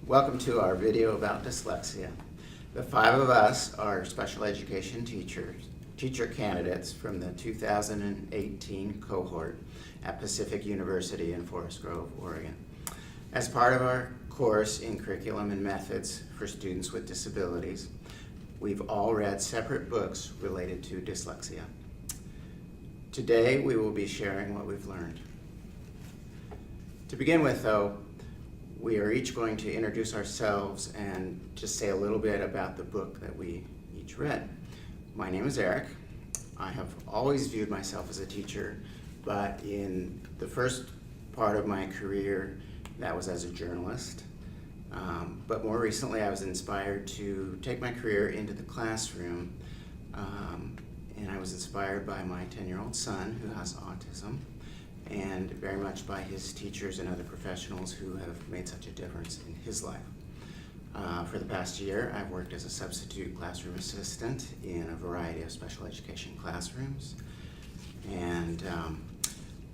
Welcome to our video about dyslexia. The five of us are special education teacher candidates from the 2018 cohort at Pacific University in Forest Grove, Oregon. As part of our course in curriculum and methods for students with disabilities, we've all read separate books related to dyslexia. Today, we will be sharing what we've learned. To begin with, though, we are each going to introduce ourselves and just say a little bit about the book that we each read. My name is Eric. I have always viewed myself as a teacher, but in the first part of my career, that was as a journalist. But more recently, I was inspired to take my career into the classroom, and I was inspired by my 10-year-old son who has autism, and very much by his teachers and other professionals who have made such a difference in his life. For the past year, I've worked as a substitute classroom assistant in a variety of special education classrooms. And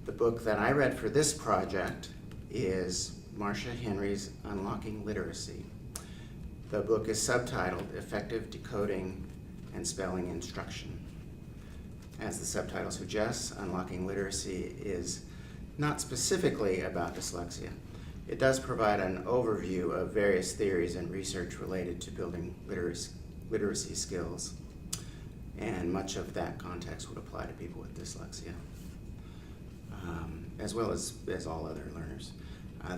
the book that I read for this project is Marcia Henry's Unlocking Literacy. The book is subtitled Effective Decoding and Spelling Instruction. As the subtitle suggests, Unlocking Literacy is not specifically about dyslexia. It does provide an overview of various theories and research related to building literacy skills, and much of that context would apply to people with dyslexia, as well as all other learners.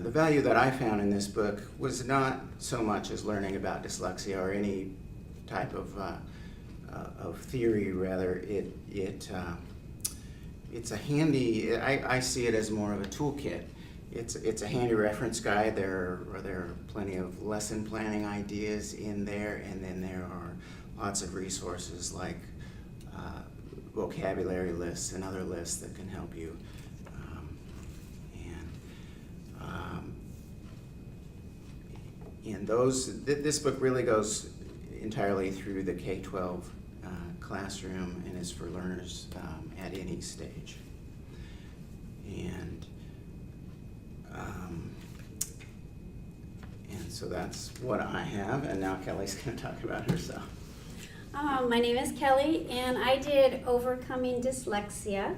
The value that I found in this book was not so much as learning about dyslexia or any type of theory. Rather, it's a handy, I see it as more of a toolkit. It's a handy reference guide. There are plenty of lesson planning ideas in there, and then there are lots of resources like vocabulary lists and other lists that can help you. This book really goes entirely through the K-12 classroom and is for learners at any stage. And so that's what I have, and now Kelly's going to talk about herself. My name is Kelly, and I did Overcoming Dyslexia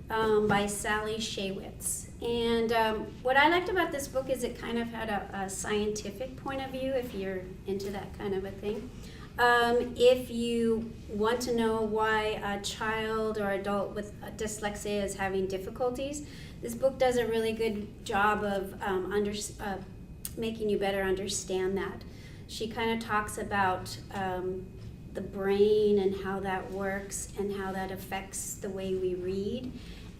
by Sally Shaywitz. And what I liked about this book is it kind of had a scientific point of view, if you're into that kind of a thing. If you want to know why a child or adult with dyslexia is having difficulties, this book does a really good job of making you better understand that. She kind of talks about the brain and how that works and how that affects the way we read.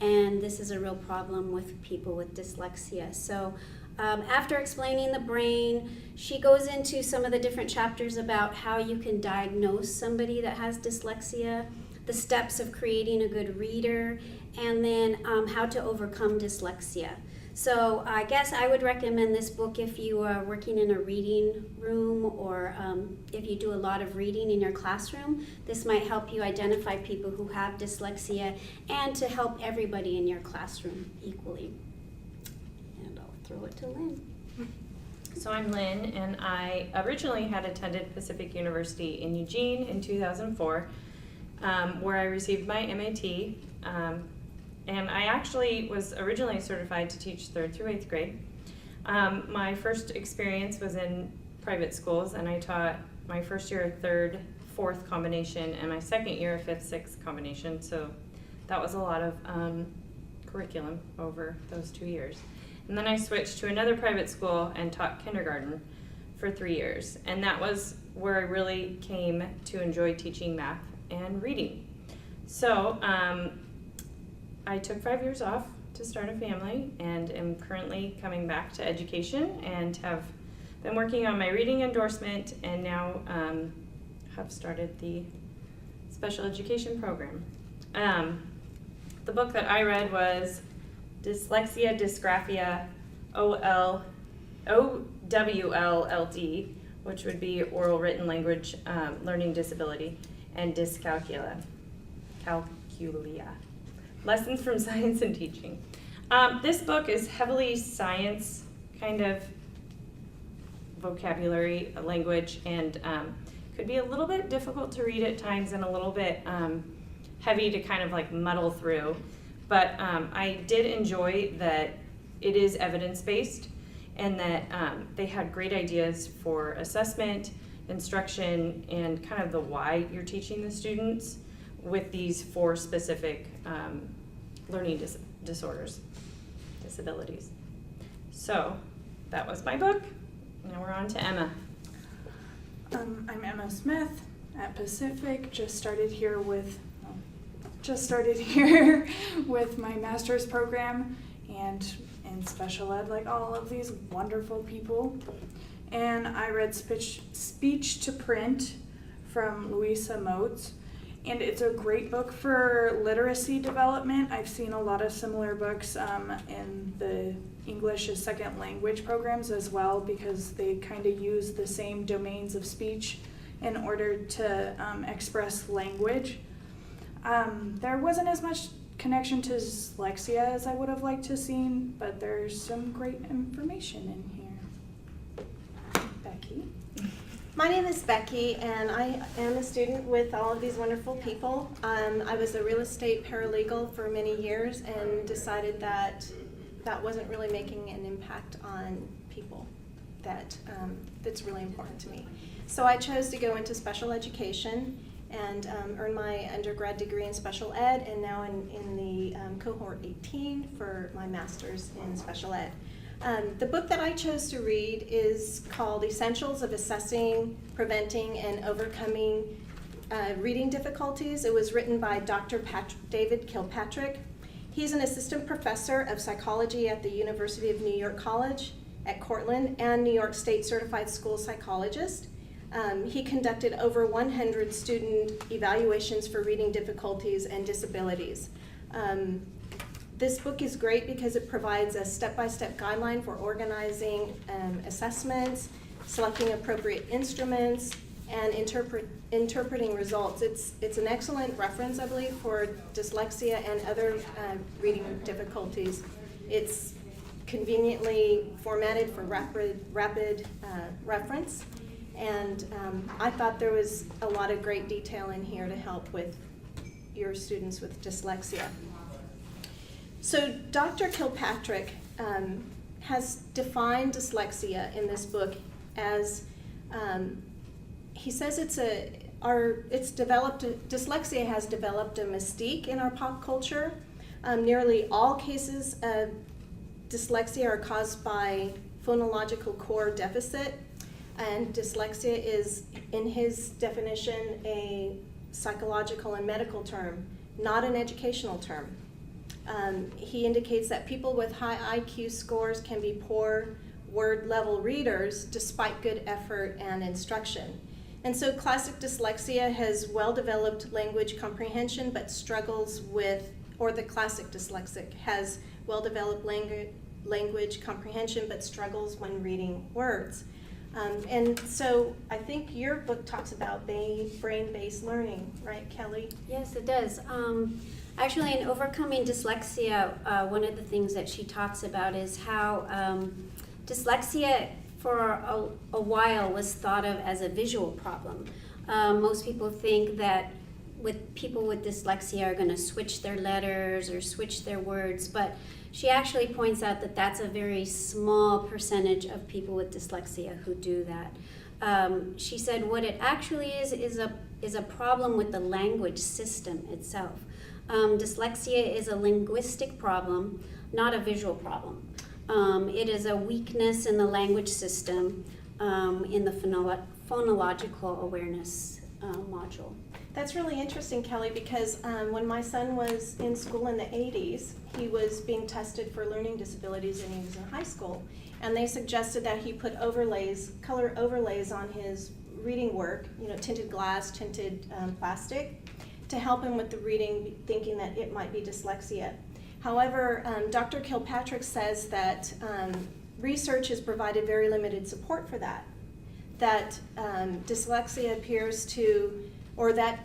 And this is a real problem with people with dyslexia. So after explaining the brain, she goes into some of the different chapters about how you can diagnose somebody that has dyslexia, the steps of creating a good reader, and then how to overcome dyslexia. So I guess I would recommend this book if you are working in a reading room, or if you do a lot of reading in your classroom. This might help you identify people who have dyslexia and to help everybody in your classroom equally. And I'll throw it to Lynn. So I'm Lynn, and I originally had attended Pacific University in Eugene in 2004, where I received my MAT. And I actually was originally certified to teach 3rd through 8th grade. My first experience was in private schools, and I taught my first year a 3rd, 4th combination, and my second year a 5th, 6th combination. So that was a lot of curriculum over those 2 years. And then I switched to another private school and taught kindergarten for 3 years. And that was where I really came to enjoy teaching math and reading. So I took 5 years off to start a family, and am currently coming back to education, and have been working on my reading endorsement, and now have started the special education program. The book that I read was Dyslexia, Dysgraphia, OWLLD, which would be Oral Written Language Learning Disability, and Dyscalculia. Lessons from Science and Teaching. This book is heavily science kind of vocabulary, language, and could be a little bit difficult to read at times and a little bit heavy to kind of like muddle through. But I did enjoy that it is evidence-based and that they had great ideas for assessment, instruction, and kind of the why you're teaching the students with these 4 specific learning disabilities. So that was my book. Now we're on to Emma. I'm Emma Smith at Pacific. Just started here with my master's program and in special ed, like all of these wonderful people. And I read Speech to Print from Louisa Moats. And it's a great book for literacy development. I've seen a lot of similar books in the English as second language programs as well, because they kind of use the same domains of speech in order to express language. There wasn't as much connection to dyslexia as I would have liked to have seen, but there's some great information in here. Becky? My name is Becky, and I am a student with all of these wonderful people. I was a real estate paralegal for many years and decided that that wasn't really making an impact on people that's really important to me. So I chose to go into special education and earn my undergrad degree in special ed, and now in the cohort 18 for my master's in special ed. The book that I chose to read is called Essentials of Assessing, Preventing, and Overcoming Reading Difficulties. It was written by Dr. David Kilpatrick. He's an assistant professor of psychology at the University of New York College at Cortland and New York State Certified School Psychologist. He conducted over 100 student evaluations for reading difficulties and disabilities. This book is great because it provides a step-by-step guideline for organizing assessments, selecting appropriate instruments, and interpreting results. It's an excellent reference, I believe, for dyslexia and other reading difficulties. It's conveniently formatted for rapid reference, and I thought there was a lot of great detail in here to help with your students with dyslexia. So Dr. Kilpatrick has defined dyslexia in this book as, he says dyslexia has developed a mystique in our pop culture. Nearly all cases of dyslexia are caused by phonological core deficit, and dyslexia is, in his definition, a psychological and medical term, not an educational term. He indicates that people with high IQ scores can be poor word-level readers despite good effort and instruction. And so classic dyslexia has well-developed language comprehension but struggles with, or the classic dyslexic has well-developed language comprehension but struggles when reading words. And so I think your book talks about brain-based learning, right, Kelly? Yes, it does. Actually, in Overcoming Dyslexia, one of the things that she talks about is how dyslexia for a while was thought of as a visual problem. Most people think that people with dyslexia are going to switch their letters or switch their words, but she actually points out that that's a very small percentage of people with dyslexia who do that. She said what it actually is a problem with the language system itself. Dyslexia is a linguistic problem, not a visual problem. It is a weakness in the language system in the phonological awareness module. That's really interesting, Kelly, because when my son was in school in the 80s, he was being tested for learning disabilities and he was in high school. And they suggested that he put color overlays on his reading work, tinted glass, tinted plastic, to help him with the reading, thinking that it might be dyslexia. However, Dr. Kilpatrick says that research has provided very limited support for that dyslexia appears to, or that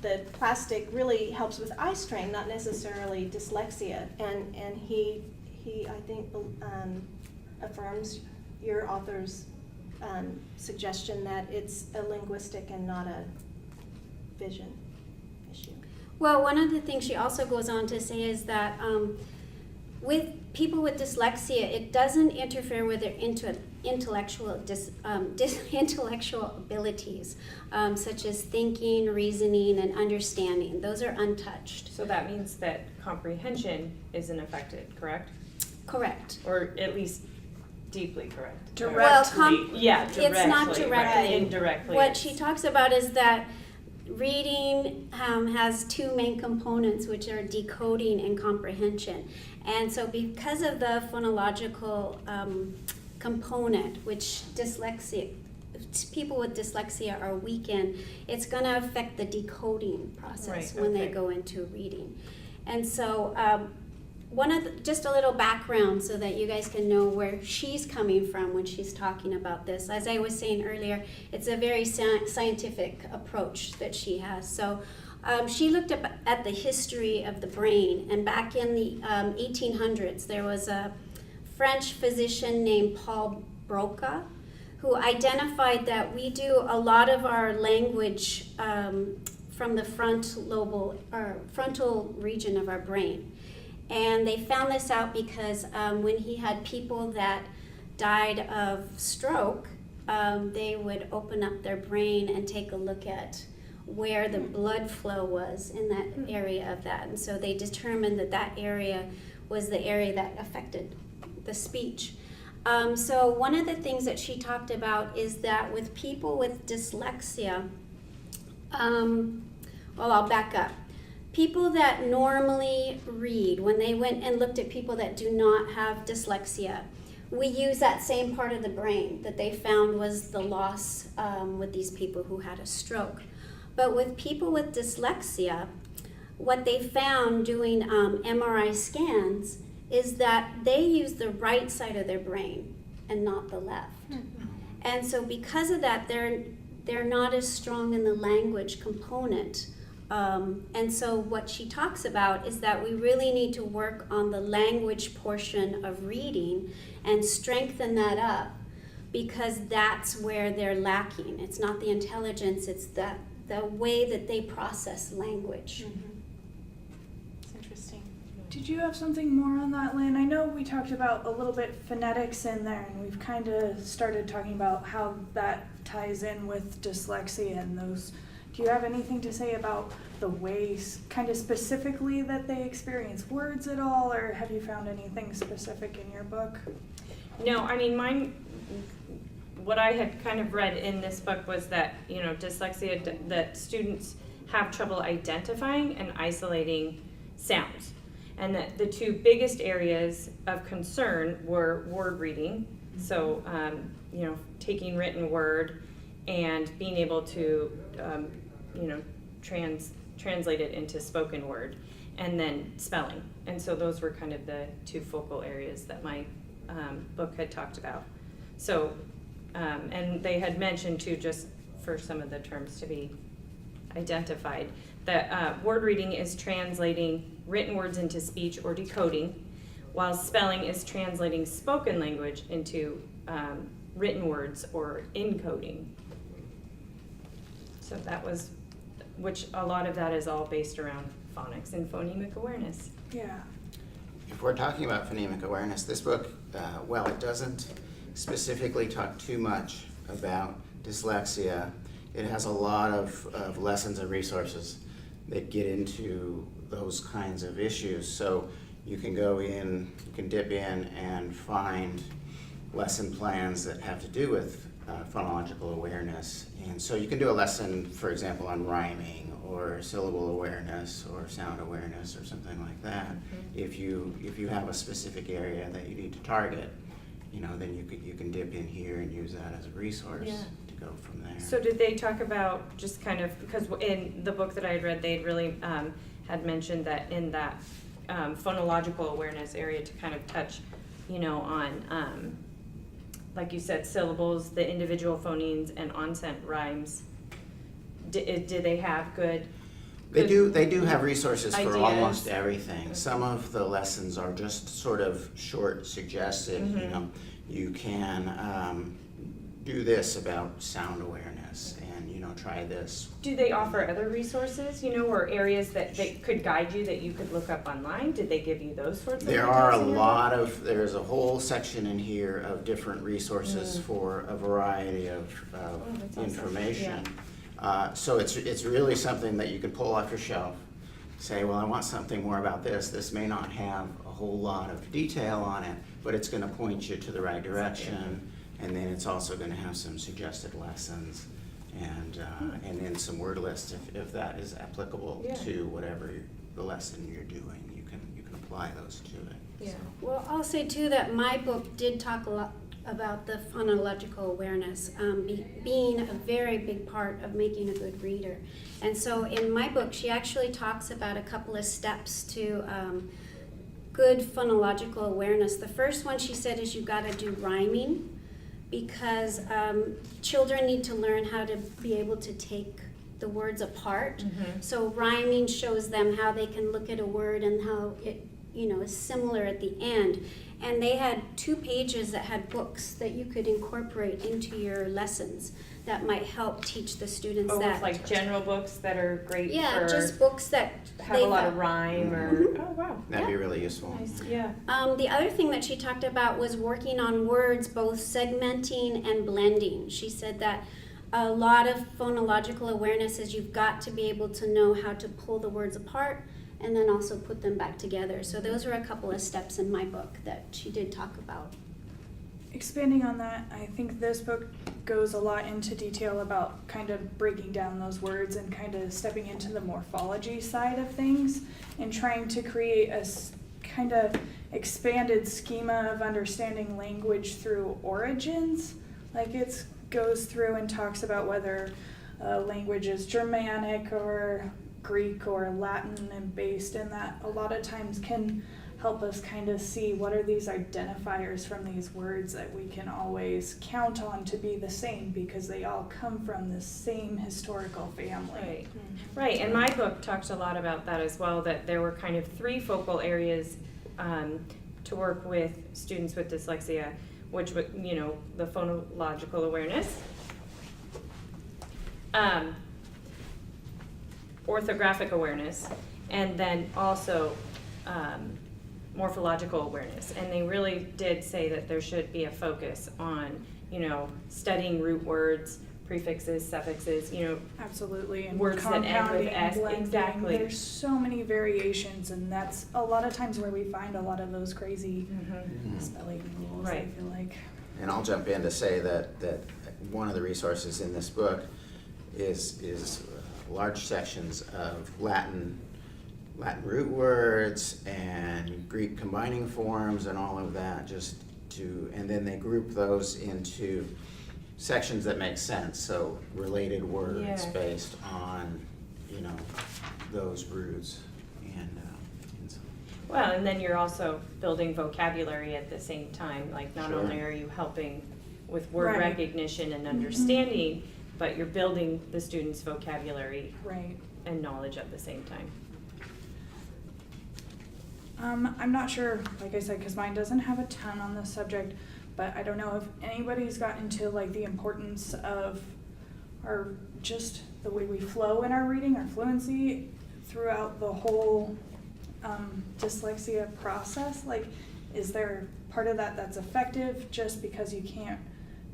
the plastic really helps with eye strain, not necessarily dyslexia. And he I think, affirms your author's suggestion that it's a linguistic and not a vision issue. Well, one of the things she also goes on to say is that with people with dyslexia, it doesn't interfere with their intellectual abilities, such as thinking, reasoning, and understanding. Those are untouched. So that means that comprehension isn't affected, correct? Correct. Or at least deeply correct. Directly. Yeah, directly. It's not right. directly. Indirectly. What she talks about is that reading has two main components, which are decoding and comprehension. And so because of the phonological component, which people with dyslexia are weak in, it's going to affect the decoding process Right, when they okay. go into reading. And so just a little background so that you guys can know where she's coming from when she's talking about this. As I was saying earlier, it's a very scientific approach that she has. So she looked up at the history of the brain, and back in the 1800s, there was a French physician named Paul Broca who identified that we do a lot of our language from the frontal region of our brain. And they found this out because when he had people that died of stroke, they would open up their brain and take a look at where the blood flow was in that area of that. And so they determined that that area was the area that affected the speech. So one of the things that she talked about is that with people with dyslexia, I'll back up. People that normally read, when they went and looked at people that do not have dyslexia, we use that same part of the brain that they found was the loss with these people who had a stroke. But with people with dyslexia, what they found doing MRI scans is that they use the right side of their brain and not the left. And so because of that, they're not as strong in the language component. And so what she talks about is that we really need to work on the language portion of reading and strengthen that up, because that's where they're lacking. It's not the intelligence, it's the way that they process language. It's interesting. Did you have something more on that, Lynn? I know we talked about a little bit phonetics in there, and we've kind of started talking about how that ties in with dyslexia and those. Do you have anything to say about the ways, kind of specifically, that they experience words at all, or have you found anything specific in your book? No, I mean, what I had kind of read in this book was that, dyslexia, that students have trouble identifying and isolating sounds. And that the two biggest areas of concern were word reading, so, taking written word and being able to, translate it into spoken word, and then spelling. And so those were kind of the two focal areas that my book had talked about. So, and they had mentioned too, just for some of the terms to be identified, that word reading is translating written words into speech or decoding, while spelling is translating spoken language into written words or encoding. So that was, which a lot of that is all based around phonics and phonemic awareness. Yeah. If we're talking about phonemic awareness, this book, while it doesn't specifically talk too much about dyslexia, it has a lot of lessons and resources that get into those kinds of issues. So you can go in, you can dip in and find lesson plans that have to do with phonological awareness. And so you can do a lesson, for example, on rhyming or syllable awareness or sound awareness or something like that. If you have a specific area that you need to target, then you can dip in here and use that as a resource to go from there. So did they talk about just kind of, because in the book that I had read, they really had mentioned that in that phonological awareness area to kind of touch, on, like you said, syllables, the individual phonemes, and onset rhymes. Did they have good? They do have resources for ideas. almost everything. Some of the lessons are just sort of short, suggestive. You can do this about sound awareness, and, you know, try this. Do they offer other resources, you know, or areas that they could guide you that you could look up online? Did they give you those sorts of There details are a in your lot of, there's a whole section in here of different resources for a variety of that's awesome. information. So it's really something that you can pull off your shelf, say, well, I want something more about this. This may not have a whole lot of detail on it, but it's gonna point you to the right direction. And then it's also gonna have some suggested lessons and then some word lists if that is applicable Yeah. to whatever the lesson you're doing. You can apply those to it. Yeah. Well, I'll say too that my book did talk a lot about the phonological awareness being a very big part of making a good reader. And so in my book, she actually talks about a couple of steps to good phonological awareness. The first one she said is you got to do rhyming, because children need to learn how to be able to take the words apart. So rhyming shows them how they can look at a word and how it, you know, is similar at the end. And they had 2 pages that had books that you could incorporate into your lessons that might help teach the students that. With like general books that are great Yeah, for just books that have they a lot thought- of rhyme or oh wow. That'd be really useful. Nice. Yeah. The other thing that she talked about was working on words, both segmenting and blending. She said that a lot of phonological awareness is you've got to be able to know how to pull the words apart and then also put them back together. So those are a couple of steps in my book that she did talk about. Expanding on that, I think this book goes a lot into detail about kind of breaking down those words and kind of stepping into the morphology side of things and trying to create a kind of expanded schema of understanding language through origins. Like it goes through and talks about whether language is Germanic or Greek or Latin, and based in that a lot of times can help us kind of see what are these identifiers from these words that we can always count on to be the same because they all come from the same historical family. Right. Right, and my book talked a lot about that as well, that there were kind of 3 focal areas to work with students with dyslexia, which would, you know, the phonological awareness, orthographic awareness, and then also morphological awareness. And they really did say that there should be a focus on, you know, studying root words, prefixes, suffixes, you know. Absolutely, and Words that end with compounding, S, blending. exactly. There's so many variations, and that's a lot of times where we find a lot of those crazy spelling rules, Right. I feel like. And I'll jump in to say that one of the resources in this book is large sections of Latin root words and Greek combining forms and all of that, and then they group those into sections that make sense, so related words Yeah. based on, you know, those roots and so. Well, and then you're also building vocabulary at the same time, like not Sure. only are you helping with word Right. recognition and understanding, but you're building the student's vocabulary Right. and knowledge at the same time. I'm not sure, like I said, because mine doesn't have a ton on this subject, but I don't know if anybody's gotten into like the importance of just the way we flow in our reading, our fluency throughout the whole dyslexia process. Like, is there part of that that's effective just because you can't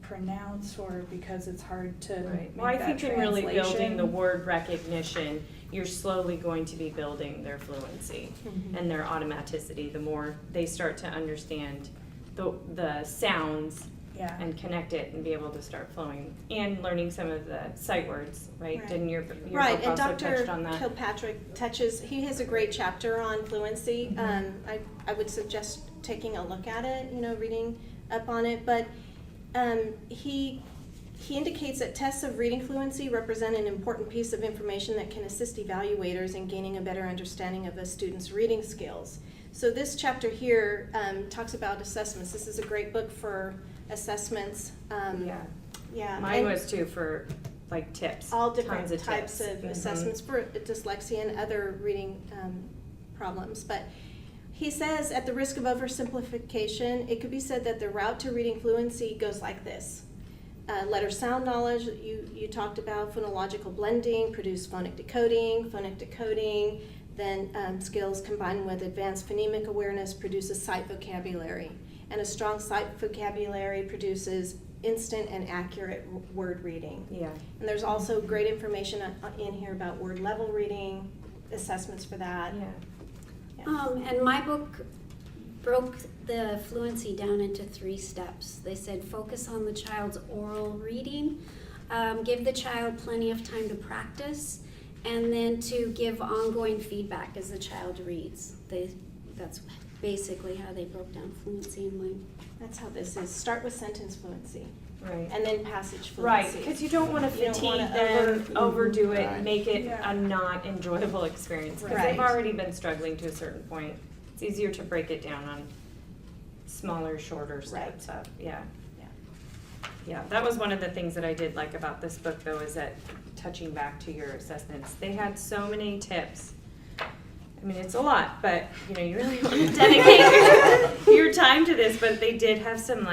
pronounce or because it's hard to make Well, I that think in really building translation? the word recognition, you're slowly going to be building their fluency and their automaticity. The more they start to understand the sounds Yeah. and connect it and be able to start flowing and learning some of the sight words, right? Right. Didn't your Right, book and also Dr. touched on that? Kilpatrick he has a great chapter on fluency. I would suggest taking a look at it, you know, reading up on it, but he indicates that tests of reading fluency represent an important piece of information that can assist evaluators in gaining a better understanding of a student's reading skills. So this chapter here talks about assessments. This is a great book for assessments. Yeah. Mine and was too, for like tips. all different tons of types tips. of assessments for dyslexia and other reading problems. But he says, at the risk of oversimplification, it could be said that the route to reading fluency goes like this. letter sound knowledge, you talked about phonological blending, produce phonic decoding, then skills combined with advanced phonemic awareness produces sight vocabulary. And a strong sight vocabulary produces instant and accurate word reading. Yeah. And there's also great information in here about word level reading, assessments for that. Yeah. And my book broke the fluency down into 3 steps. They said focus on the child's oral reading, give the child plenty of time to practice, and then to give ongoing feedback as the child reads. That's basically how they broke down fluency in mine. That's how this is. Start with sentence fluency, Right. and then passage fluency. Right, because you don't want to You don't fatigue wanna them, overdo it, Right. make it Yeah. a not enjoyable experience. Because Right. they've already been struggling to a certain point. It's easier to break it down on smaller, shorter steps up. Yeah. Yeah, that was one of the things that I did like about this book, though, is that touching back to your assessments, they had so many tips. I mean, it's a lot, but you really want to dedicate your time to this. But they did have some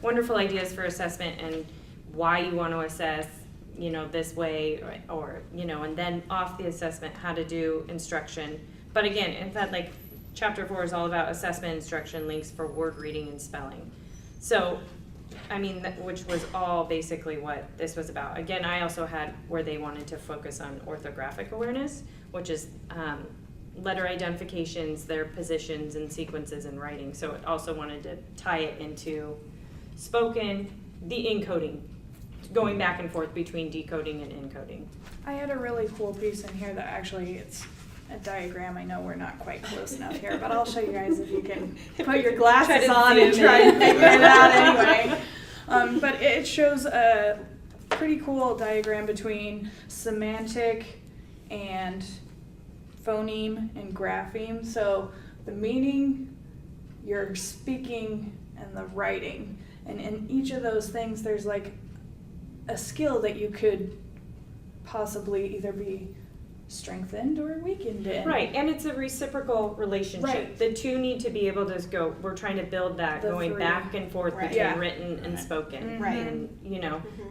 wonderful ideas for assessment and why you want to assess, this way, or and then off the assessment, how to do instruction. But again, in fact, chapter 4 is all about assessment instruction links for word reading and spelling. So, which was all basically what this was about. Again, I also had where they wanted to focus on orthographic awareness, which is letter identifications, their positions and sequences in writing. So it also wanted to tie it into spoken, the encoding, going back and forth between decoding and encoding. I had a really cool piece in here that actually it's a diagram. I know we're not quite close enough here, but I'll show you guys if you can put your glasses on and try and figure it out anyway. But it shows a pretty cool diagram between semantic and phoneme and grapheme. So the meaning, your speaking, and the writing. And in each of those things, there's a skill that you could possibly either be strengthened or weakened in. Right, and it's a reciprocal relationship. Right. The two need to be able to go, we're trying to build that The going 3. back and forth Right. between Yeah. written and Right. spoken. Right. And,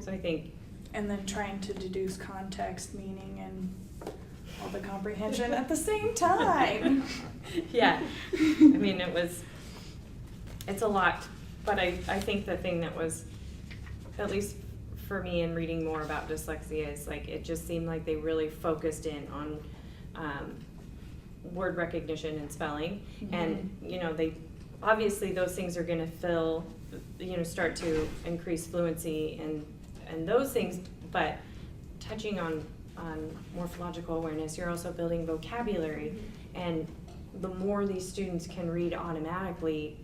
so I think, And then trying to deduce context, meaning, and all the comprehension at the same time. yeah. It's a lot. But I think the thing that was, at least for me in reading more about dyslexia, is it just seemed like they really focused in on word recognition and spelling. And, they obviously those things are going to start to increase fluency and those things, but touching on morphological awareness, you're also building vocabulary. And the more these students can read automatically,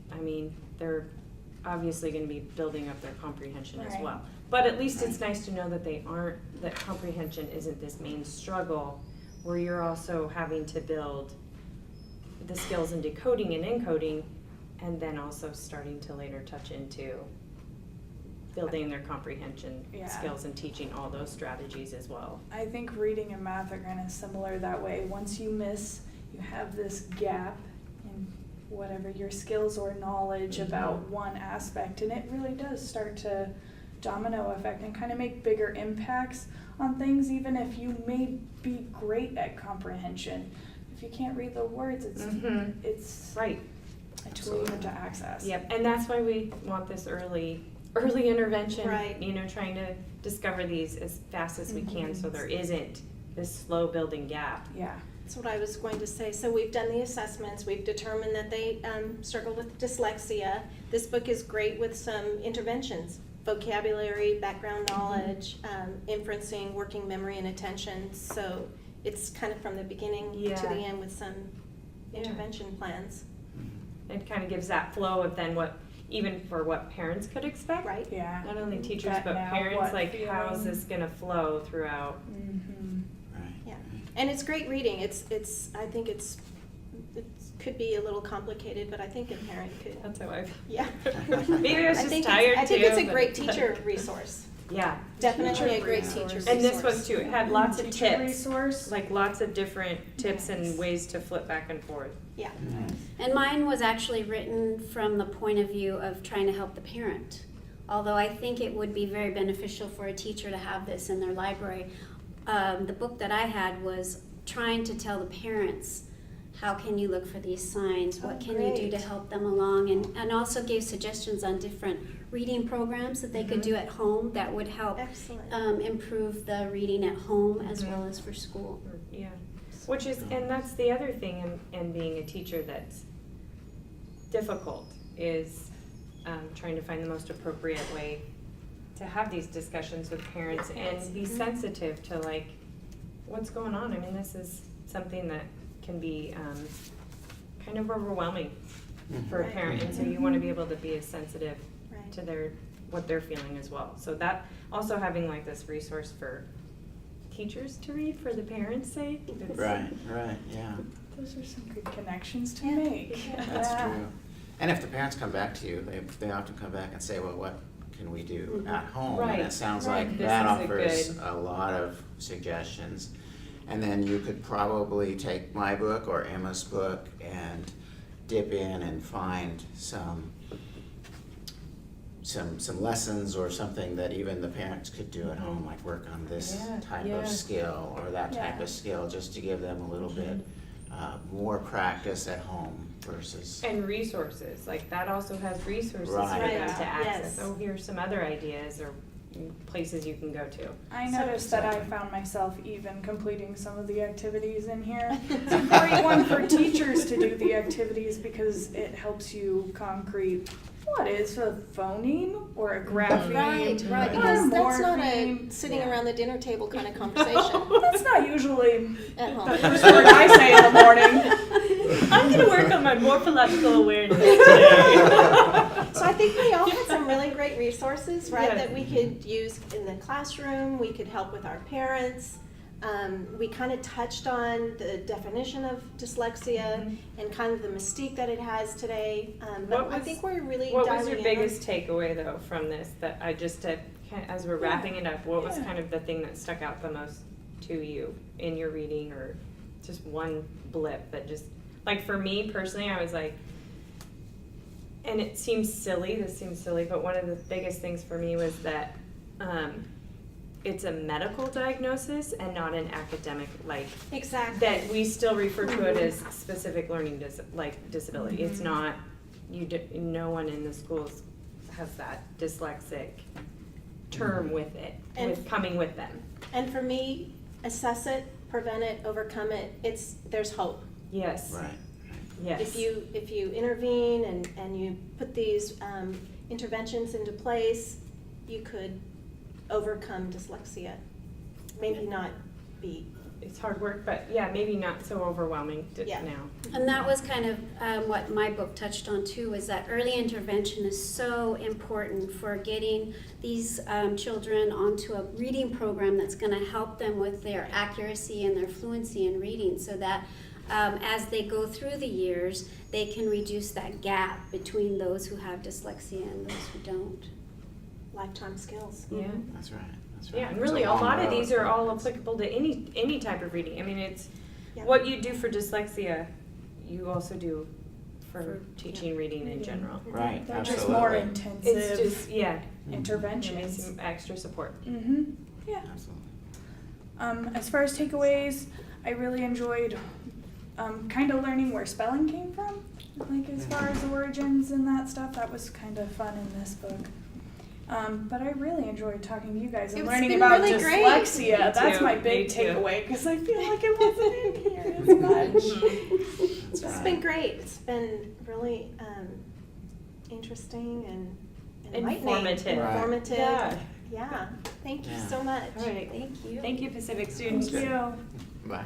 they're obviously going to be building up their comprehension as Right. well. But at least it's nice to know that that comprehension isn't this main struggle where you're also having to build the skills in decoding and encoding, and then also starting to later touch into building their comprehension Yeah. skills and teaching all those strategies as well. I think reading and math are kind of similar that way. Once you miss, you have this gap in whatever your skills or knowledge about one aspect, and it really does start to domino effect and kind of make bigger impacts on things, even if you may be great at comprehension. If you can't read the words, it's Right. a tool you have to access. Yep, and that's why we want this early intervention, Right. Trying to discover these as fast as we can so there isn't this slow building gap. Yeah. That's what I was going to say. So we've done the assessments. We've determined that they struggle with dyslexia. This book is great with some interventions: vocabulary, background knowledge, inferencing, working memory, and attention. So it's kind of from the beginning to Yeah. the end with some Yeah. intervention plans. It kind of gives that flow of then even for what parents could expect. Right? Yeah. Not only teachers, That but now parents, what how is feeling. this gonna flow throughout? Mm-hmm. Right. Yeah. And it's great reading. I think it could be a little complicated, but I think a parent could. That's how I, Yeah. maybe I was I just think tired I think too, it's a but- great teacher resource. Yeah, Definitely a great resource. teacher resource. and this was too, it had lots of Teacher tips, resource. lots of different tips Nice. and ways to flip back and forth. Yeah. And mine was actually written from the point of view of trying to help the parent. although I think it would be very beneficial for a teacher to have this in their library. The book that I had was trying to tell the parents, how can you look for these signs? What can you do to help them along? And also gave suggestions on different reading programs that they could do at home that would help improve the reading at home as well as for school. Yeah, which is, and that's the other thing in being a teacher that's difficult, is trying to find the most appropriate way to have these discussions with parents and be sensitive to like what's going on. I mean, this is something that can be kind of overwhelming for a parent, and so you want to be able to be as sensitive to what they're feeling as well. So that also having like this resource for teachers to read for the parents' sake. Right, yeah. Those are some good connections to make. That's true. And if the parents come back to you, they often come back and say, well, what can we do at home? Right. And it sounds like This that is offers a lot of suggestions. And then you could probably take my book or Emma's book and dip in and find some lessons or something that even the parents could do at home, like work on this type of skill or that type of skill, just to give them a little bit more practice at home versus. And resources, like that also has resources for Right. them to access. Yes. Oh, here's some other ideas or places you can go to. I noticed that I found myself even completing some of the activities in here. It's a great one for teachers to do the activities because it helps you concrete what is a phoneme or a grapheme. Right, or because that's not a morpheme. sitting around the dinner table kind of conversation That's not usually at the home. first word I say in the morning. I'm going to work on my morphological awareness today. So I think we all had some really great resources, right, Yes. that we could use in the classroom. We could help with our parents. We kind of touched on the definition of dyslexia and kind of the mystique that it has today. But I think we're really What was dialing your in biggest takeaway though from this, that I just as we're wrapping it up, what was kind of the thing that stuck out the most to you in your reading, or just one blip that just, like for me personally, I was like, and it seems silly, but one of the biggest things for me was that it's a medical diagnosis and not an academic, like, Exactly. that we still refer to it as specific learning disability. It's not, no one in the schools has that dyslexic term with it, And- coming with them. And for me, assess it, prevent it, overcome it. There's hope. Yes. Right. Yes. If you intervene and you put these interventions into place, you could overcome dyslexia. Maybe not be. It's hard work, but yeah, maybe not so overwhelming Yeah. now. And that was kind of what my book touched on too, is that early intervention is so important for getting these children onto a reading program that's going to help them with their accuracy and their fluency in reading, so that as they go through the years, they can reduce that gap between those who have dyslexia and those who don't. Lifetime skills. Yeah. That's right. Yeah, and It's really a long lot of road. these are all applicable to any type of reading. I mean, it's Yeah. what you do for dyslexia, you also do for For- teaching reading in general. Right, They're absolutely. just more It's intensive just, yeah, interventions. some extra support. Yeah. Absolutely. As far as takeaways, I really enjoyed kind of learning where spelling came from. Like as far as origins and that stuff, that was kind of fun in this book. But I really enjoyed talking to you guys and It's learning been about really great. dyslexia. Me That's too, my me big too. takeaway because I feel like it wasn't in here as much. It's been great. It's been really interesting and enlightening. Informative. Right. Informative. Yeah. Yeah. Thank you Yeah. so much. All right. Thank you. Thank you, Pacific students. Thank you. Bye.